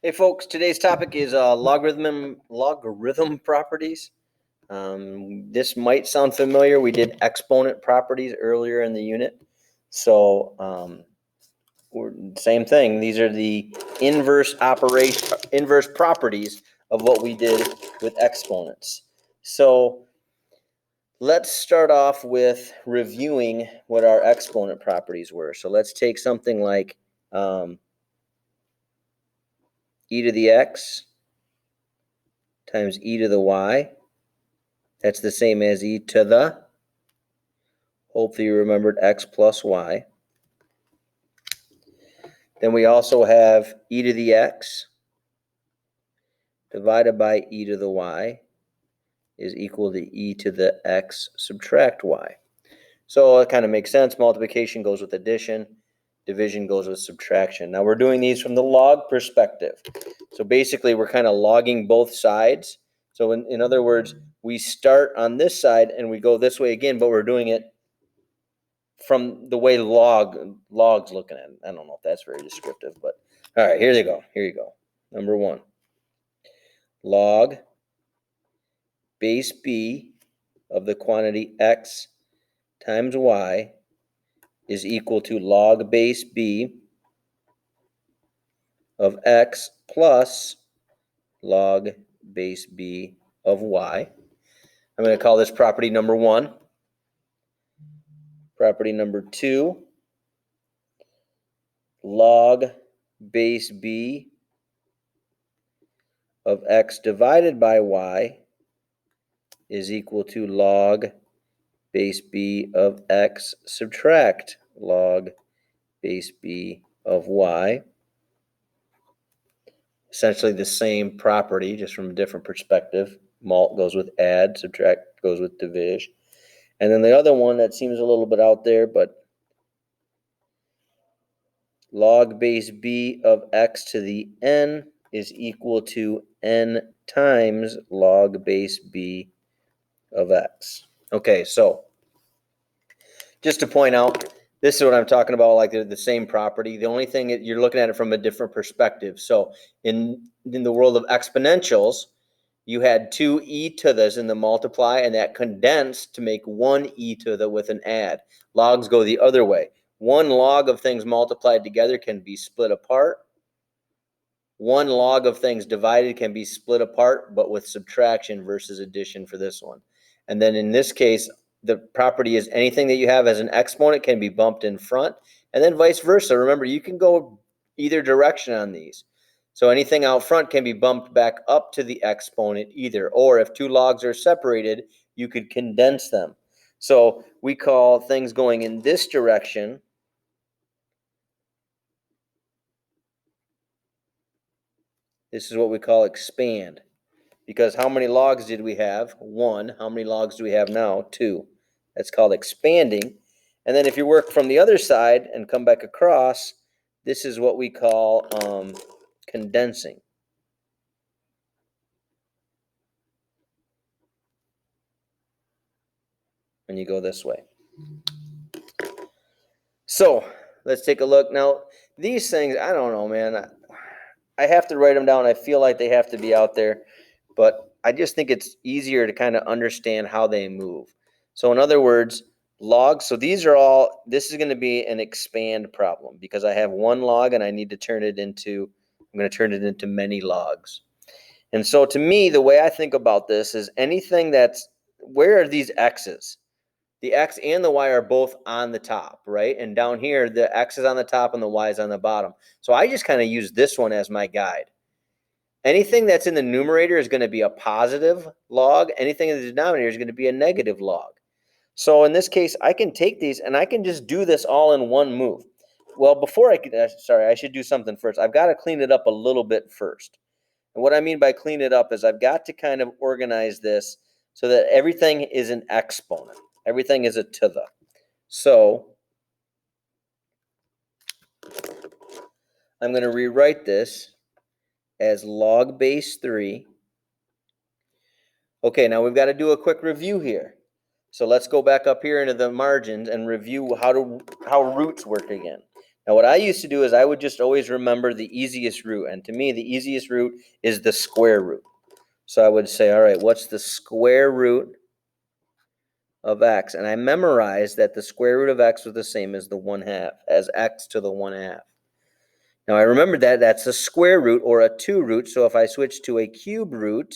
Hey folks, today's topic is logarithm properties. This might sound familiar. We did exponent properties earlier in the unit. So same thing. These are the inverse properties of what we did with exponents. So let's start off with reviewing what our exponent properties were. So let's take something like e to the x times e to the y. That's the same as e to the, hopefully you remembered, x plus y. Then we also have e to the x divided by e to the y is equal to e to the x subtract y. So it kind of makes sense. Multiplication goes with addition. Division goes with subtraction. Now we're doing these from the log perspective. So basically we're kind of logging both sides. So in other words, we start on this side and we go this way again, but we're doing it from the way log's looking at it. I don't know if that's very descriptive, but all right, here you go. Number one, log base b of the quantity x times y is equal to log base b of x plus log base b of y. I'm going to call this property number one. Property number two, log base b of x divided by y is equal to log base b of x subtract log base b of y. Essentially the same property, just from a different perspective. Mult goes with add, subtract goes with division. And then the other one that seems a little bit out there, but log base b of x to the n is equal to n times log base b of x. Okay, so just to point out, this is what I'm talking about, like the same property. The only thing, you're looking at it from a different perspective. So in the world of exponentials, you had two e to this in the multiply, and that condensed to make one e to the with an add. Logs go the other way. One log of things multiplied together can be split apart. One log of things divided can be split apart, but with subtraction versus addition for this one. And then in this case, the property is anything that you have as an exponent can be bumped in front, and then vice versa. Remember, you can go either direction on these. So anything out front can be bumped back up to the exponent either, or if two logs are separated, you could condense them. So we call things going in this direction this is what we call expand. Because how many logs did we have? One. How many logs do we have now? Two. That's called expanding. And then if you work from the other side and come back across, this is what we call condensing. When you go this way. So let's take a look. Now, these things, I don't know, man. I have to write them down. I feel like they have to be out there. But I just think it's easier to kind of understand how they move. So in other words, logs, so these are all, this is going to be an expand problem because I have one log and I need to turn it into, I'm going to turn it into many logs. And so to me, the way I think about this is anything that's, where are these x's? The x and the y are both on the top, right? And down here, the x is on the top and the y is on the bottom. So I just kind of use this one as my guide. Anything that's in the numerator is going to be a positive log. Anything in the denominator is going to be a negative log. So in this case, I can take these and I can just do this all in one move. Well, before I could, I should do something first. I've got to clean it up a little bit first. And what I mean by clean it up is I've got to kind of organize this so that everything is an exponent. Everything is a to the. So I'm going to rewrite this as log base 3. Okay, now we've got to do a quick review here. So let's go back up here into the margins and review how roots work again. Now, what I used to do is I would just always remember the easiest root. And to me, the easiest root is the square root. So I would say, all right, what's the square root of x? And I memorized that the square root of x was the same as the 1/2, as x to the 1/2. Now, I remembered that that's a square root or a 2 root. So if I switch to a cube root,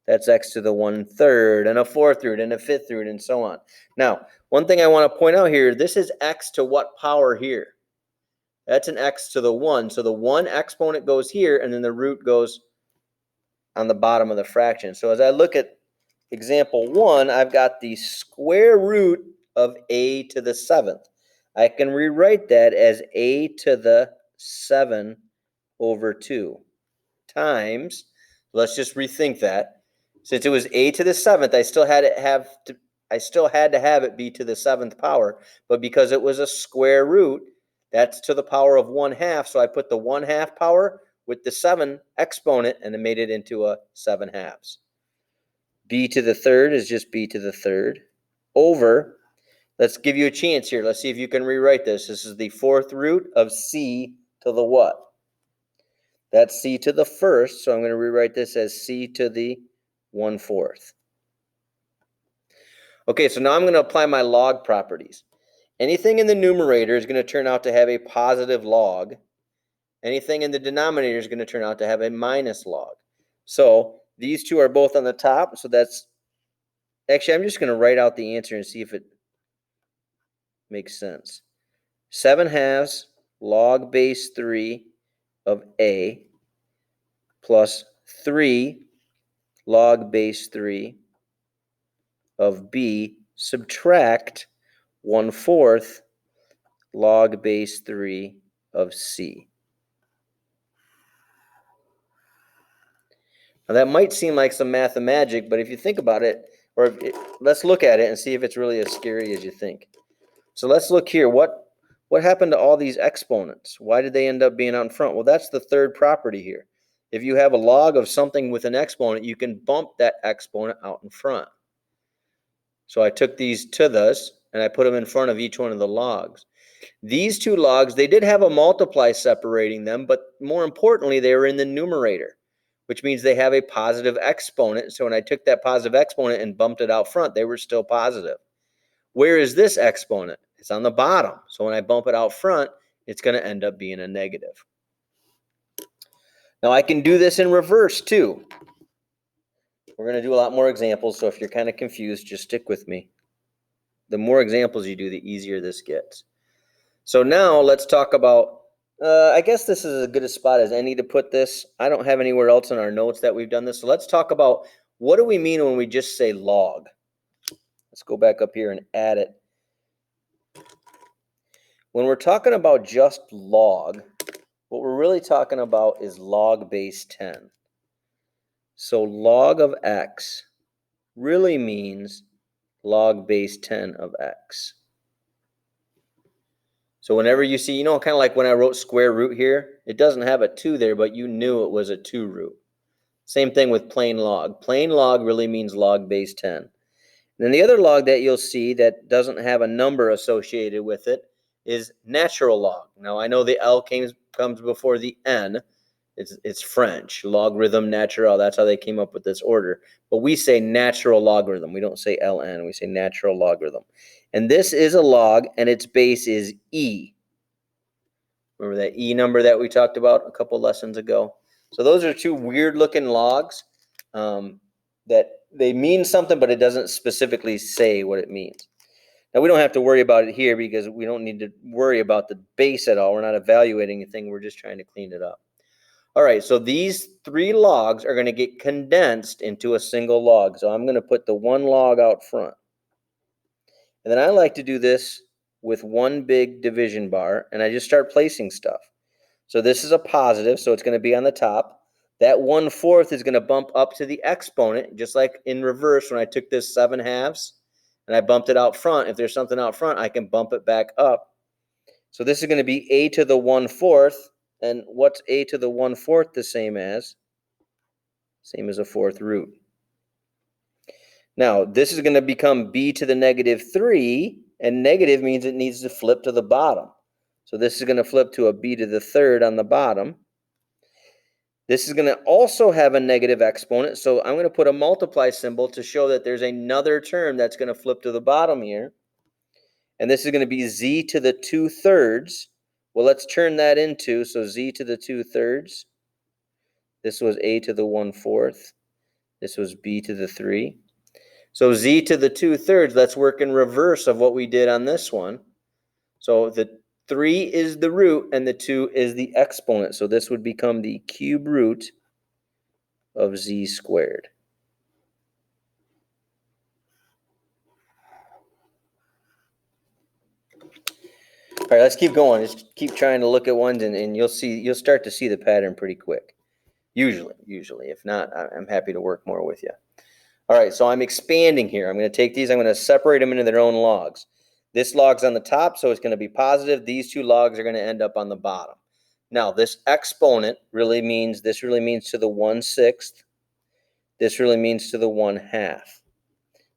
that's x to the 1/3 and a 4th root and a 5th root and so on. Now, one thing I want to point out here, this is x to what power here? That's an x to the 1. So the 1 exponent goes here, and then the root goes on the bottom of the fraction. So as I look at example 1, I've got the square root of a to the 7th. I can rewrite that as a to the 7 over 2 times, let's just rethink that. Since it was a to the 7th, I still had to have it be to the 7th power, but because it was a square root, that's to the power of 1/2, so I put the 1/2 power with the 7 exponent and it made it into a 7/2. B to the 3rd is just b to the 3rd over, let's give you a chance here. Let's see if you can rewrite this. This is the 4th root of c to the what? That's c to the 1st, so I'm going to rewrite this as c to the 1/4. Okay, so now I'm going to apply my log properties. Anything in the numerator is going to turn out to have a positive log. Anything in the denominator is going to turn out to have a minus log. So these two are both on the top, so that's, actually I'm just going to write out the answer and see if it makes sense. 7/2 log base 3 of a plus 3 log base 3 of b subtract 1/4 log base 3 of c. Now that might seem like some math and magic, but if you think about it, let's look at it and see if it's really as scary as you think. So let's look here. What happened to all these exponents? Why did they end up being out in front? Well, that's the third property here. If you have a log of something with an exponent, you can bump that exponent out in front. So I took these to this and I put them in front of each one of the logs. These two logs, they did have a multiply separating them, but more importantly, they were in the numerator, which means they have a positive exponent. So when I took that positive exponent and bumped it out front, they were still positive. Where is this exponent? It's on the bottom. So when I bump it out front, it's going to end up being a negative. Now I can do this in reverse too. We're going to do a lot more examples, so if you're kind of confused, just stick with me. The more examples you do, the easier this gets. So now let's talk about, I guess this is as good a spot as any to put this. I don't have anywhere else in our notes that we've done this. So let's talk about, what do we mean when we just say log? Let's go back up here and add it. When we're talking about just log, what we're really talking about is log base 10. So log of x really means log base 10 of x. So whenever you see, kind of like when I wrote square root here, it doesn't have a 2 there, but you knew it was a 2 root. Same thing with plain log. Plain log really means log base 10. And then the other log that you'll see that doesn't have a number associated with it is natural log. Now I know the L comes before the N. It's French, logarithm naturel. That's how they came up with this order. But we say natural logarithm. We don't say ln. We say natural logarithm. And this is a log, and its base is e. Remember that e number that we talked about a couple lessons ago? So those are two weird-looking logs that they mean something, but it doesn't specifically say what it means. Now, we don't have to worry about it here because we don't need to worry about the base at all. We're not evaluating anything. We're just trying to clean it up. All right, so these three logs are going to get condensed into a single log. So I'm going to put the one log out front. And then I like to do this with one big division bar, and I just start placing stuff. So this is a positive, so it's going to be on the top. That 1/4 is going to bump up to the exponent, just like in reverse when I took this 7/2 and I bumped it out front. If there's something out front, I can bump it back up. So this is going to be a to the 1/4. And what's a to the 1/4 the same as? Same as a 4th root. Now, this is going to become b to the -3, and negative means it needs to flip to the bottom. So this is going to flip to a b to the third on the bottom. This is going to also have a negative exponent, so I'm going to put a multiply symbol to show that there's another term that's going to flip to the bottom here. And this is going to be z to the 2/3. Well, let's turn that into, so z to the 2/3. This was a to the 1/4. This was b to the 3. So z to the 2/3, let's work in reverse of what we did on this one. So the 3 is the root and the 2 is the exponent. So this would become the cube root of z squared. All right, let's keep going. Just keep trying to look at ones, and you'll start to see the pattern pretty quick. Usually. If not, I'm happy to work more with you. All right, so I'm expanding here. I'm going to take these, I'm going to separate them into their own logs. This log's on the top, so it's going to be positive. These two logs are going to end up on the bottom. Now, this exponent really means to the 1/6. This really means to the 1/2.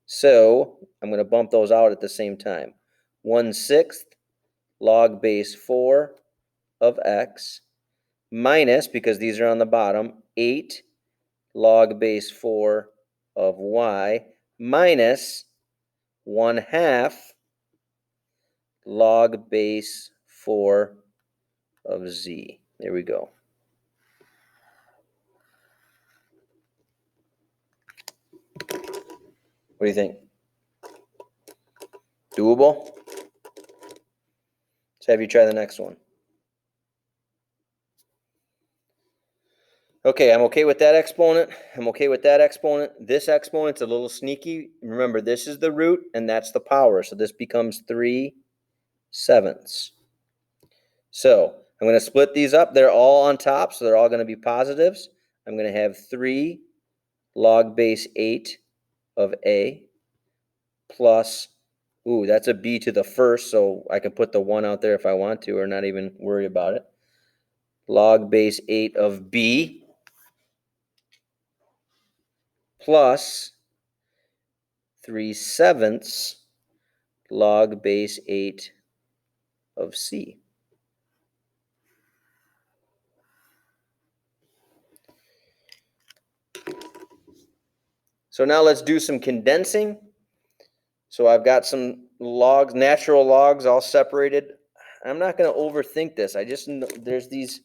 So I'm going to bump those out at the same time. 1/6 log base 4 of x minus, because these are on the bottom, 8 log base 4 of y minus 1/2 log base 4 of z. There we go. What do you think? Doable? Let's have you try the next one. Okay, I'm okay with that exponent. I'm okay with that exponent. This exponent's a little sneaky. Remember, this is the root and that's the power. So this becomes 3/7. So I'm going to split these up. They're all on top, so they're all going to be positives. I'm going to have 3 log base 8 of a plus, ooh, that's a b to the first, so I can put the 1 out there if I want to or not even worry about it. Log base 8 of b plus 3/7 log base 8 of c. So now let's do some condensing. So I've got some logs, natural logs, all separated. I'm not going to overthink this. There's these,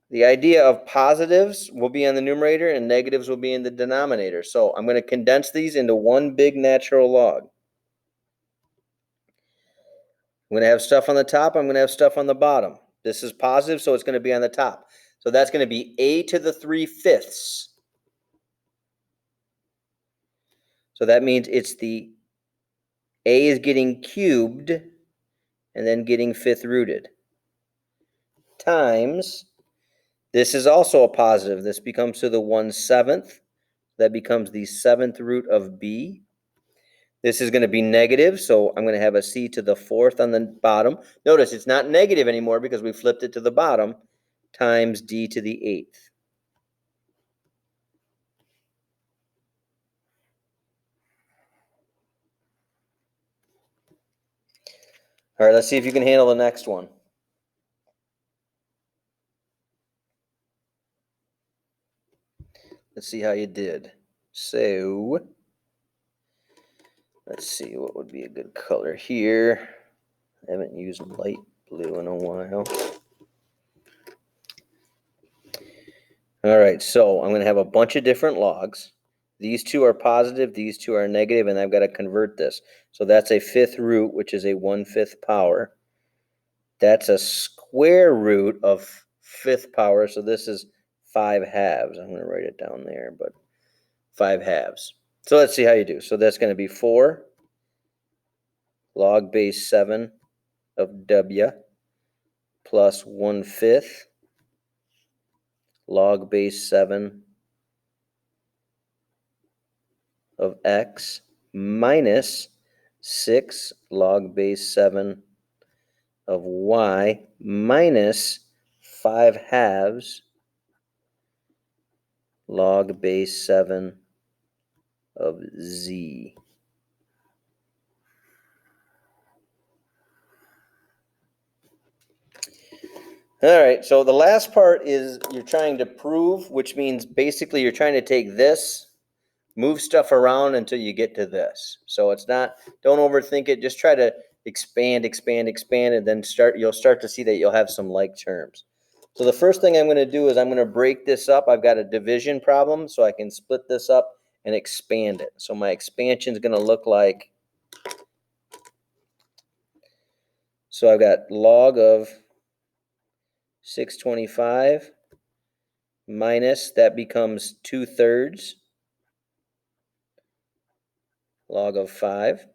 the idea of positives will be on the numerator and negatives will be in the denominator. So I'm going to condense these into one big natural log. I'm going to have stuff on the top. I'm going to have stuff on the bottom. This is positive, so it's going to be on the top. So that's going to be a to the 3/5. So that means it's the a is getting cubed and then getting 5th rooted times, this is also a positive. This becomes to the 1/7. That becomes the 7th root of b. This is going to be negative, so I'm going to have a c to the 4th on the bottom. Notice it's not negative anymore because we flipped it to the bottom, times d to the 8th. All right, let's see if you can handle the next one. Let's see how you did. So, let's see what would be a good color here. I haven't used light blue in a while. All right, so I'm going to have a bunch of different logs. These two are positive, these two are negative, and I've got to convert this. So that's a 5th root, which is a 1/5 power. That's a square root of 5th power, so this is 5/2. I'm going to write it down there, but 5/2. So let's see how you do. So that's going to be 4 log base 7 of w plus 1/5 log base 7 of x minus 6 log base 7 of y minus 5/2 log base 7 of z. All right, so the last part is you're trying to prove, which means basically you're trying to take this, move stuff around until you get to this. So it's not, don't overthink it, just try to expand, and then you'll start to see that you'll have some like terms. So the first thing I'm going to do is I'm going to break this up. I've got a division problem, so I can split this up and expand it. So my expansion is going to look like, so I've got log of 625 minus, that becomes 2/3 log of 5.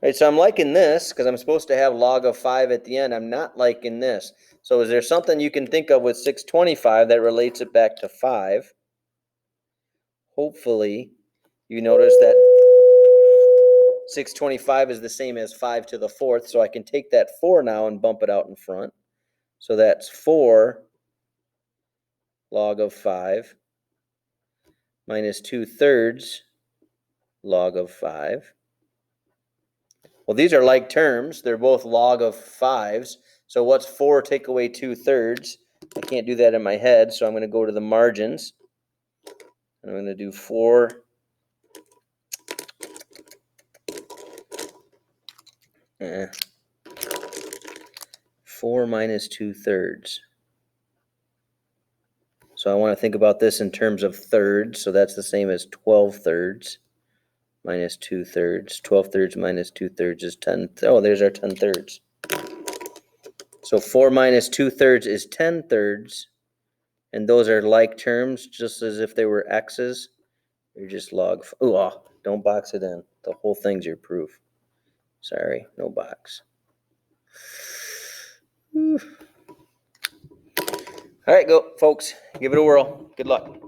Right, so I'm liking this because I'm supposed to have log of 5 at the end. I'm not liking this. So is there something you can think of with 625 that relates it back to 5? Hopefully, you notice that 625 is the same as 5 to the 4th, so I can take that 4 now and bump it out in front. So that's 4 log of 5 minus 2/3 log of 5. Well, these are like terms. They're both log of 5s. So what's 4 take away 2/3? I can't do that in my head, so I'm going to go to the margins. I'm going to do 4 4 minus 2/3. So I want to think about this in terms of thirds. So that's the same as 12/3 minus 2/3. 12/3 minus 2/3 is 10. Oh, there's our 10/3. So 4 minus 2/3 is 10/3. And those are like terms, just as if they were x's. You're just log. Oh, don't box it in. The whole thing's your proof. Sorry, no box. All right, go, folks. Give it a whirl. Good luck.